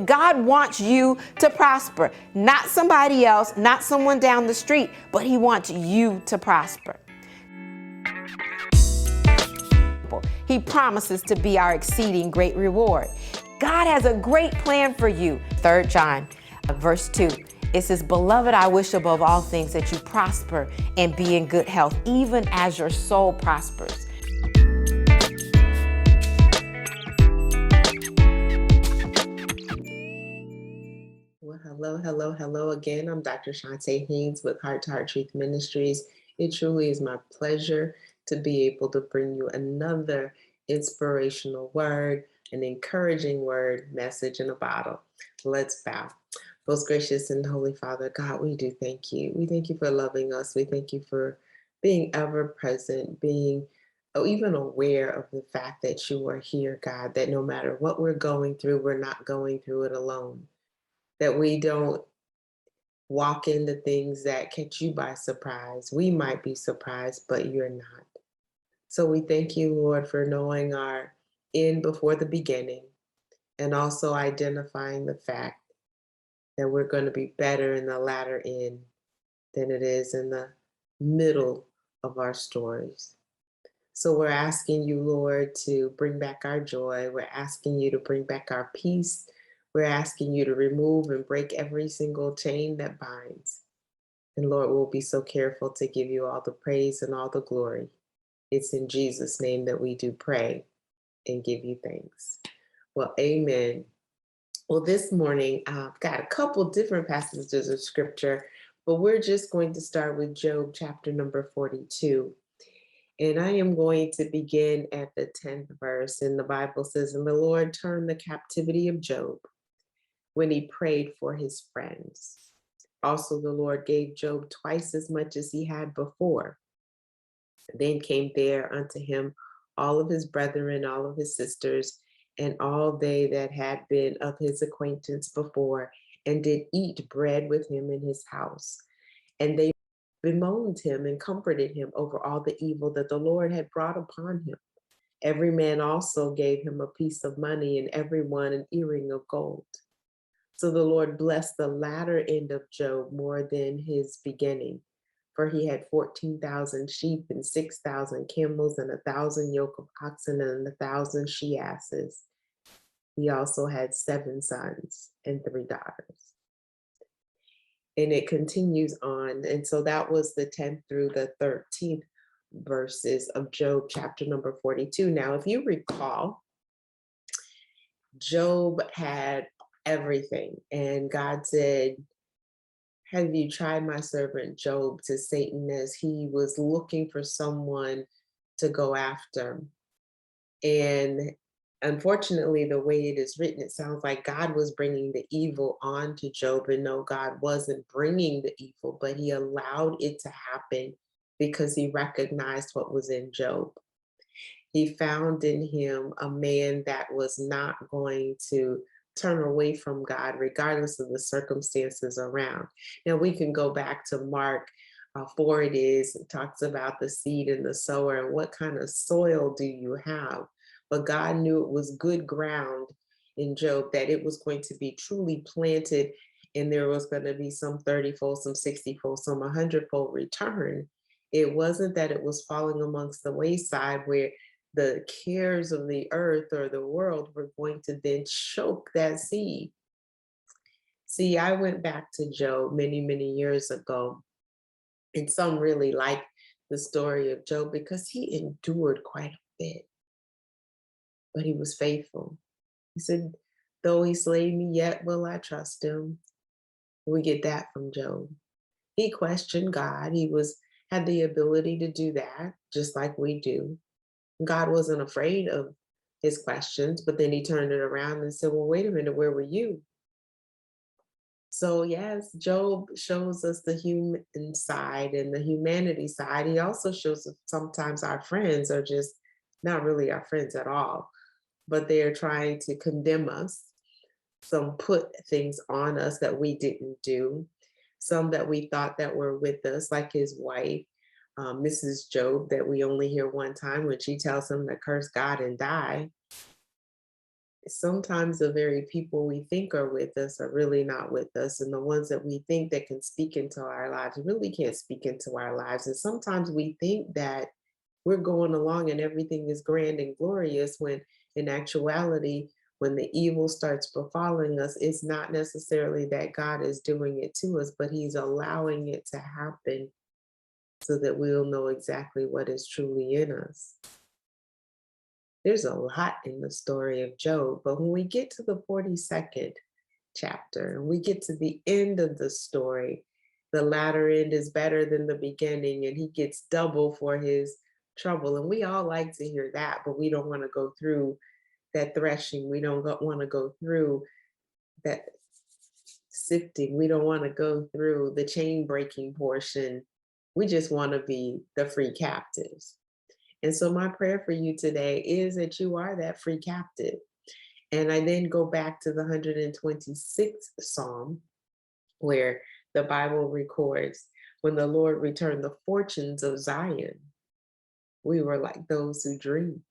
that God wants you to prosper. Not somebody else, not someone down the street, but he wants you to prosper. He promises to be our exceeding great reward. God has a great plan for you. 3 John, verse 2. It says, "Beloved, I wish above all things that you prosper and be in good health, even as your soul prospers." Well, hello again. I'm Dr. Chonta Haynes with Heart Truth Ministries. It truly is my pleasure to be able to bring you another inspirational word, an encouraging word, message in a bottle. Let's bow. Most gracious and holy Father, God, we do thank you. We thank you for loving us. We thank you for being ever present, being even aware of the fact that you are here, God, that no matter what we're going through, we're not going through it alone. That we don't walk into things that catch you by surprise. We might be surprised, but you're not. So we thank you, Lord, for knowing our end before the beginning and also identifying the fact that we're going to be better in the latter end than it is in the middle of our stories. So we're asking you, Lord, to bring back our joy. We're asking you to bring back our peace. We're asking you to remove and break every single chain that binds. And Lord, we'll be so careful to give you all the praise and all the glory. It's in Jesus' name that we do pray and give you thanks. Well, amen. Well, this morning, I've got a couple different passages of scripture, but we're just going to start with Job chapter number 42. And I am going to begin at the 10th verse. And the Bible says, "And the Lord turned the captivity of Job when he prayed for his friends. Also, the Lord gave Job twice as much as he had before. Then came there unto him all of his brethren, all of his sisters, and all they that had been of his acquaintance before, and did eat bread with him in his house. And they bemoaned him and comforted him over all the evil that the Lord had brought upon him. Every man also gave him a piece of money, and every one an earring of gold. So the Lord blessed the latter end of Job more than his beginning, for he had 14,000 sheep and 6,000 camels and 1,000 yoke of oxen and 1,000 she-asses. He also had 7 sons and 3 daughters." And it continues on. And so that was the 10th through the 13th verses of Job chapter number 42. Now, if you recall, Job had everything. And God said, "Have you tried my servant Job?" to Satan as he was looking for someone to go after. And unfortunately, the way it is written, it sounds like God was bringing the evil onto Job. And no, God wasn't bringing the evil, but he allowed it to happen because he recognized what was in Job. He found in him a man that was not going to turn away from God, regardless of the circumstances around. Now, we can go back to Mark 4, it talks about the seed and the sower and what kind of soil do you have. But God knew it was good ground in Job, that it was going to be truly planted, and there was going to be some 30-fold, some 60-fold, some 100-fold return. It wasn't that it was falling amongst the wayside where the cares of the earth or the world were going to then choke that seed. See, I went back to Job many, many years ago, and some really like the story of Job because he endured quite a bit, but he was faithful. He said, "Though he slay me, yet will I trust him." We get that from Job. He questioned God. Had the ability to do that, just like we do. God wasn't afraid of his questions, but then he turned it around and said, "Well, wait a minute, where were you?" So yes, Job shows us the human side and the humanity side. He also shows us sometimes our friends are just not really our friends at all, but they're trying to condemn us. Some put things on us that we didn't do, some that we thought that were with us, like his wife, Mrs. Job, that we only hear one time when she tells him to curse God and die. sometimes the very people we think are with us are really not with us. And the ones that we think that can speak into our lives really can't speak into our lives. And sometimes we think that we're going along and everything is grand and glorious when in actuality, when the evil starts befalling us, it's not necessarily that God is doing it to us, but he's allowing it to happen so that we'll know exactly what is truly in us. There's a lot in the story of Job, but when we get to the 42nd chapter and we get to the end of the story, the latter end is better than the beginning, and he gets double for his trouble. And we all like to hear that, but we don't want to go through that threshing. We don't want to go through that sifting. We don't want to go through the chain breaking portion. We just want to be the free captives. And so my prayer for you today is that you are that free captive. And I then go back to the 126th Psalm, where the Bible records, when the Lord returned the fortunes of Zion, we were like those who dream.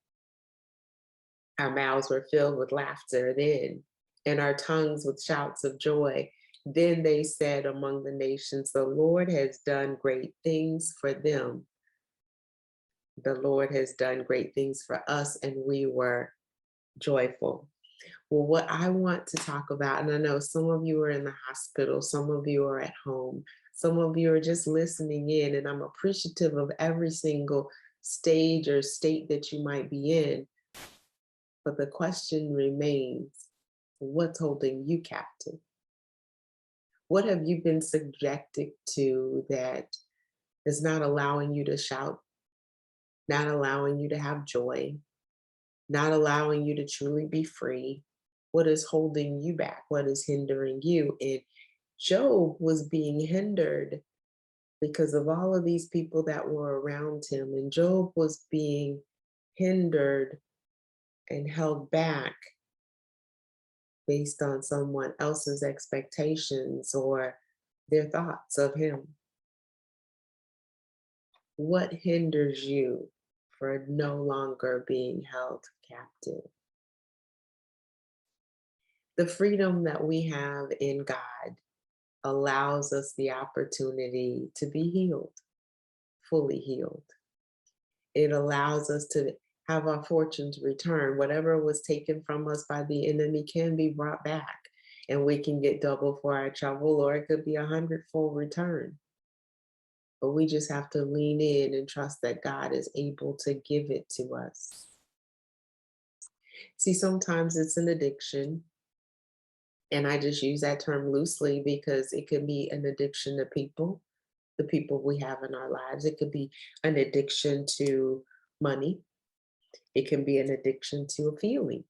Our mouths were filled with laughter then, and our tongues with shouts of joy. Then they said among the nations, the Lord has done great things for them. The Lord has done great things for us, and we were joyful. Well, what I want to talk about, and I know some of you are in the hospital, some of you are at home, some of you are just listening in, and I'm appreciative of every single stage or state that you might be in. But the question remains, what's holding you captive? What have you been subjected to that is not allowing you to shout, not allowing you to have joy, not allowing you to truly be free? What is holding you back? What is hindering you? And Job was being hindered because of all of these people that were around him. And Job was being hindered and held back based on someone else's expectations or their thoughts of him. What hinders you for no longer being held captive? The freedom that we have in God allows us the opportunity to be healed, fully healed. It allows us to have our fortunes returned. Whatever was taken from us by the enemy can be brought back, and we can get double for our trouble, or it could be 100-fold return. But we just have to lean in and trust that God is able to give it to us. See, sometimes it's an addiction. And I just use that term loosely because it could be an addiction to people, the people we have in our lives. It could be an addiction to money. It can be an addiction to a feeling.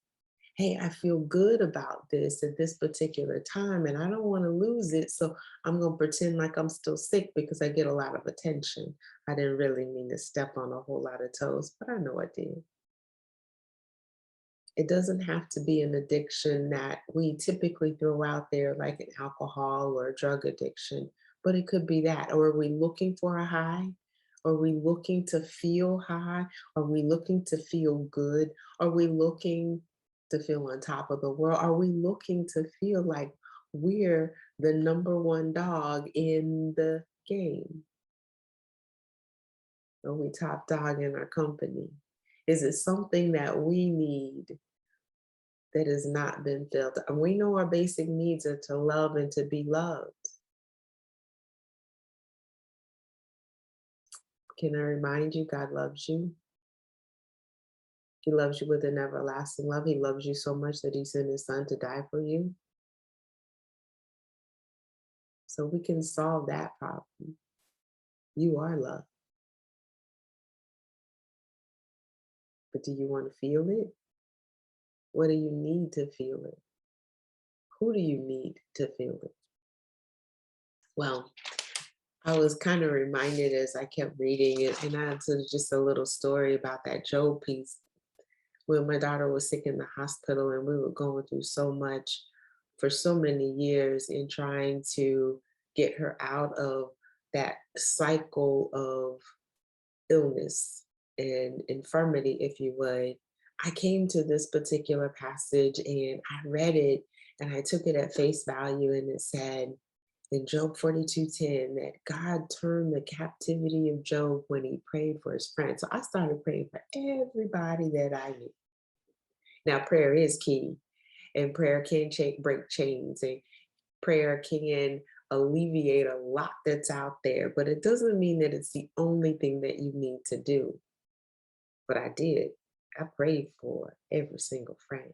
Hey, I feel good about this at this particular time, and I don't want to lose it. So I'm going to pretend like I'm still sick because I get a lot of attention. I didn't really mean to step on a whole lot of toes, but I know I did. It doesn't have to be an addiction that we typically throw out there like an alcohol or a drug addiction, but it could be that. Or are we looking for a high? Are we looking to feel high? Are we looking to feel good? Are we looking to feel on top of the world? Are we looking to feel like we're the number one dog in the game? Are we top dog in our company? Is it something that we need that has not been filled? And we know our basic needs are to love and to be loved. Can I remind you, God loves you. He loves you with an everlasting love. He loves you so much that he sent his son to die for you. So we can solve that problem. You are loved. But do you want to feel it? What do you need to feel it? Who do you need to feel it? Well, I was kind of reminded as I kept reading it, and I had just a little story about that Job piece when my daughter was sick in the hospital, and we were going through so much for so many years in trying to get her out of that cycle of illness and infirmity, if you would. I came to this particular passage and I read it and I took it at face value, and it said in Job 42:10 that God turned the captivity of Job when he prayed for his friends. So I started praying for everybody that I knew. Now, prayer is key, and prayer can break chains, and prayer can alleviate a lot that's out there, but it doesn't mean that it's the only thing that you need to do. But I did. I prayed for every single friend,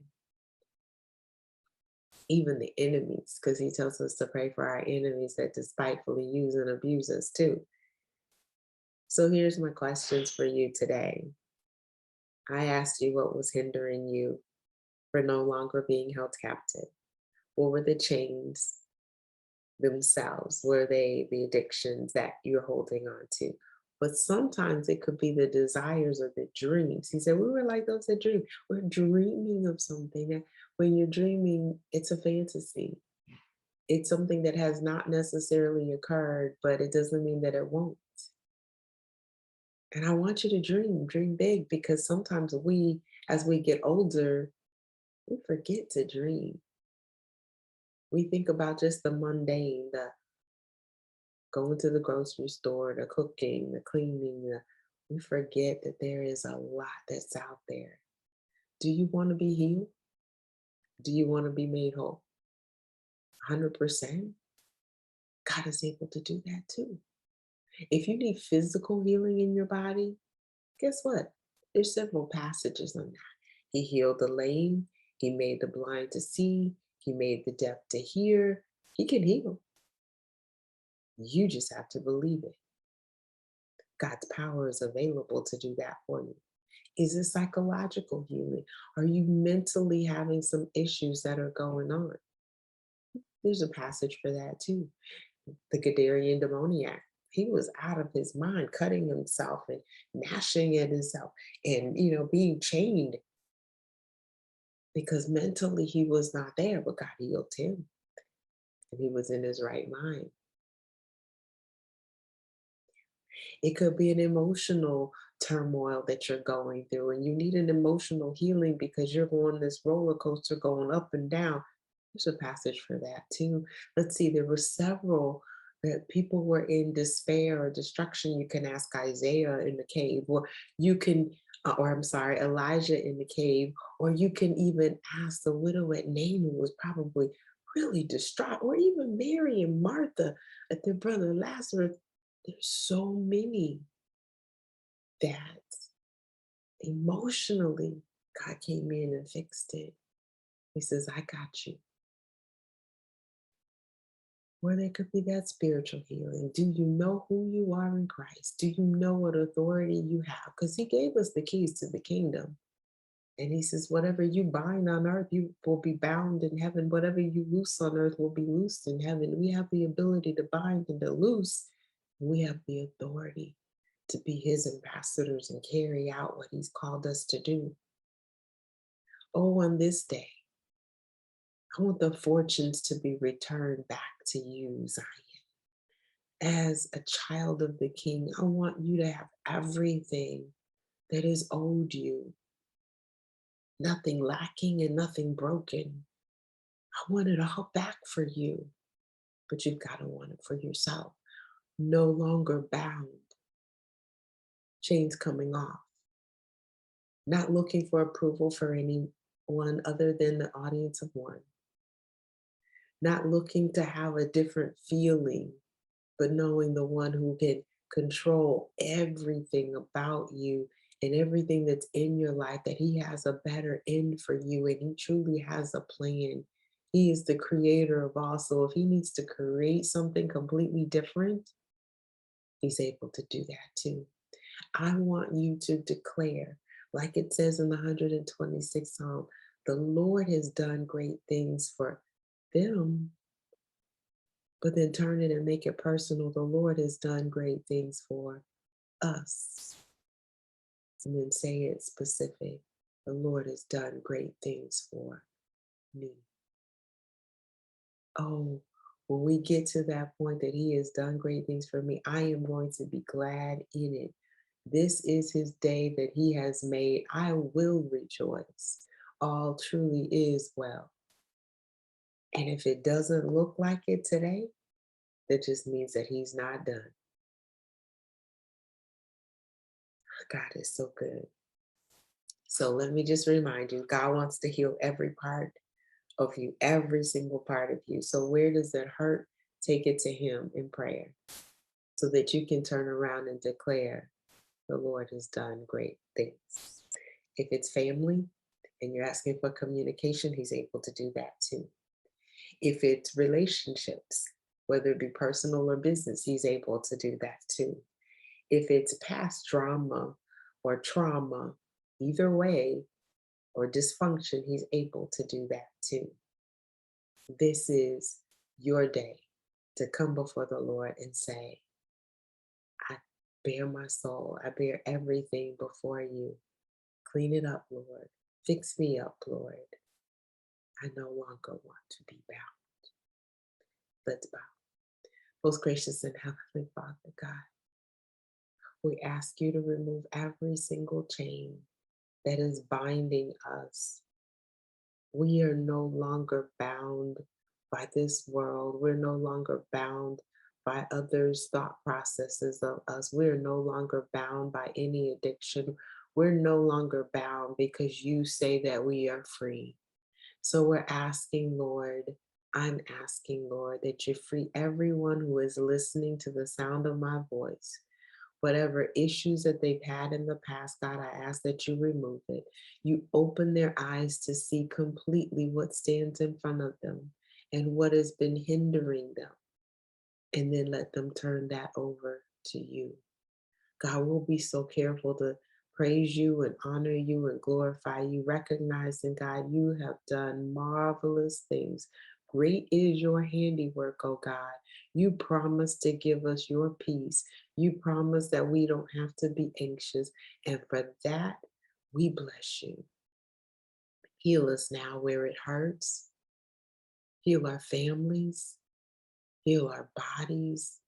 even the enemies, because he tells us to pray for our enemies that despitefully use and abuse us too. So here's my questions for you today. I asked you what was hindering you for no longer being held captive. What were the chains themselves? Were they the addictions that you're holding on to? But sometimes it could be the desires or the dreams. He said, we were like those that dream. We're dreaming of something that when you're dreaming, it's a fantasy. It's something that has not necessarily occurred, but it doesn't mean that it won't. And I want you to dream big, because sometimes we, as we get older, we forget to dream. We think about just the mundane, the going to the grocery store, the cooking, the cleaning. We forget that there is a lot that's out there. Do you want to be healed? Do you want to be made whole? 100%. God is able to do that too. If you need physical healing in your body, guess what? There's several passages on that. He healed the lame. He made the blind to see. He made the deaf to hear. He can heal. You just have to believe it. God's power is available to do that for you. Is it psychological healing? Are you mentally having some issues that are going on? There's a passage for that too. The Gadarian Demoniac. He was out of his mind, cutting himself and gnashing at himself and, being chained because mentally he was not there, but God healed him and he was in his right mind. It could be an emotional turmoil that you're going through, and you need an emotional healing because you're on this roller coaster going up and down. There's a passage for that too. Let's see, there were several that people were in despair or destruction. You can ask Isaiah in the cave, or you can, or I'm sorry, Elijah in the cave, or you can even ask the widow at Nain, who was probably really distraught, or even Mary and Martha at their brother Lazarus. There's so many that emotionally God came in and fixed it. He says, I got you. Or there could be that spiritual healing. Do you know who you are in Christ? Do you know what authority you have? Because he gave us the keys to the kingdom. And he says, whatever you bind on earth, you will be bound in heaven. Whatever you loose on earth will be loosed in heaven. We have the ability to bind and to loose. We have the authority to be his ambassadors and carry out what he's called us to do. Oh, on this day, I want the fortunes to be returned back to you, Zion. As a child of the King, I want you to have everything that is owed you, nothing lacking and nothing broken. I want it all back for you, but you've got to want it for yourself. No longer bound, chains coming off, not looking for approval for anyone other than the audience of one, not looking to have a different feeling, but knowing the one who can control everything about you and everything that's in your life, that he has a better end for you and he truly has a plan. He is the creator of all. So if he needs to create something completely different, he's able to do that too. I want you to declare, like it says in the 126th Psalm, the Lord has done great things for them. But then turn it and make it personal. The Lord has done great things for us. And then say it specific. The Lord has done great things for me. Oh, when we get to that point that he has done great things for me, I am going to be glad in it. This is his day that he has made. I will rejoice. All truly is well. And if it doesn't look like it today, that just means that he's not done. God is so good. So let me just remind you, God wants to heal every part of you, every single part of you. So where does it hurt? Take it to him in prayer so that you can turn around and declare, the Lord has done great things. If it's family and you're asking for communication, he's able to do that too. If it's relationships, whether it be personal or business, he's able to do that too. If it's past drama or trauma, either way, or dysfunction, he's able to do that too. This is your day to come before the Lord and say, I bear my soul. I bear everything before you. Clean it up, Lord. Fix me up, Lord. I no longer want to be bound. Let's bow. Most gracious and heavenly Father, God, we ask you to remove every single chain that is binding us. We are no longer bound by this world. We're no longer bound by others' thought processes of us. We're no longer bound by any addiction. We're no longer bound because you say that we are free. So we're asking, Lord, I'm asking, Lord, that you free everyone who is listening to the sound of my voice. Whatever issues that they've had in the past, God, I ask that you remove it. You open their eyes to see completely what stands in front of them and what has been hindering them. And then let them turn that over to you. God, we'll be so careful to praise you and honor you and glorify you, recognizing, God, you have done marvelous things. Great is your handiwork, oh God. You promised to give us your peace. You promised that we don't have to be anxious. And for that, we bless you. Heal us now where it hurts. Heal our families. Heal our bodies.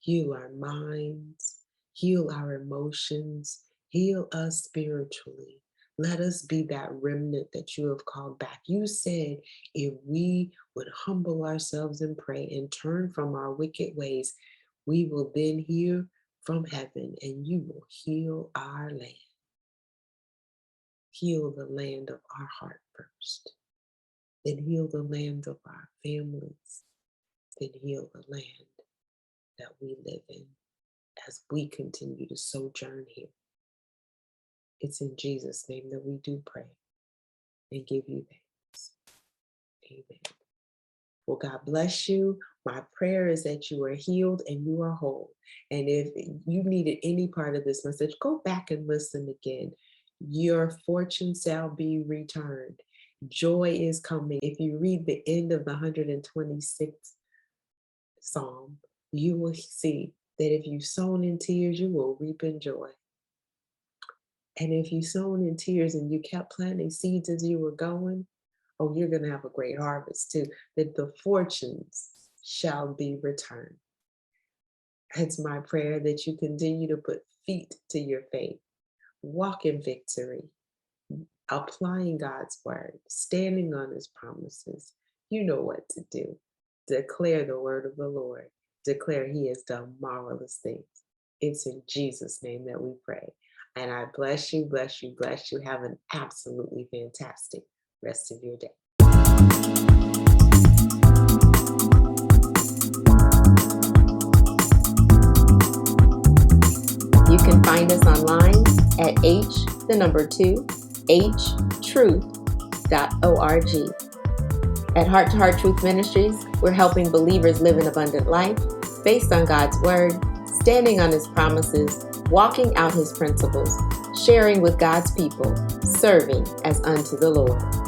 Heal our minds. Heal our emotions. Heal us spiritually. Let us be that remnant that you have called back. You said if we would humble ourselves and pray and turn from our wicked ways, we will then hear from heaven and you will heal our land. Heal the land of our heart first. Then heal the land of our families. Then heal the land that we live in as we continue to sojourn here. It's in Jesus' name that we do pray and give you thanks. Amen. Well, God bless you. My prayer is that you are healed and you are whole. And if you needed any part of this message, go back and listen again. Your fortune shall be returned. Joy is coming. If you read the end of the 126th Psalm, you will see that if you've sown in tears, you will reap in joy. And if you sown in tears and you kept planting seeds as you were going, oh, you're going to have a great harvest too, that the fortunes shall be returned. It's my prayer that you continue to put feet to your faith, walk in victory, applying God's word, standing on his promises. You know what to do. Declare the word of the Lord. Declare he has done marvelous things. It's in Jesus' name that we pray. And I bless you, bless you, bless you. Have an absolutely fantastic rest of your day. You can find us online at htruth.org. At Heart to Heart Truth Ministries, we're helping believers live an abundant life based on God's word, standing on his promises, walking out his principles, sharing with God's people, serving as unto the Lord.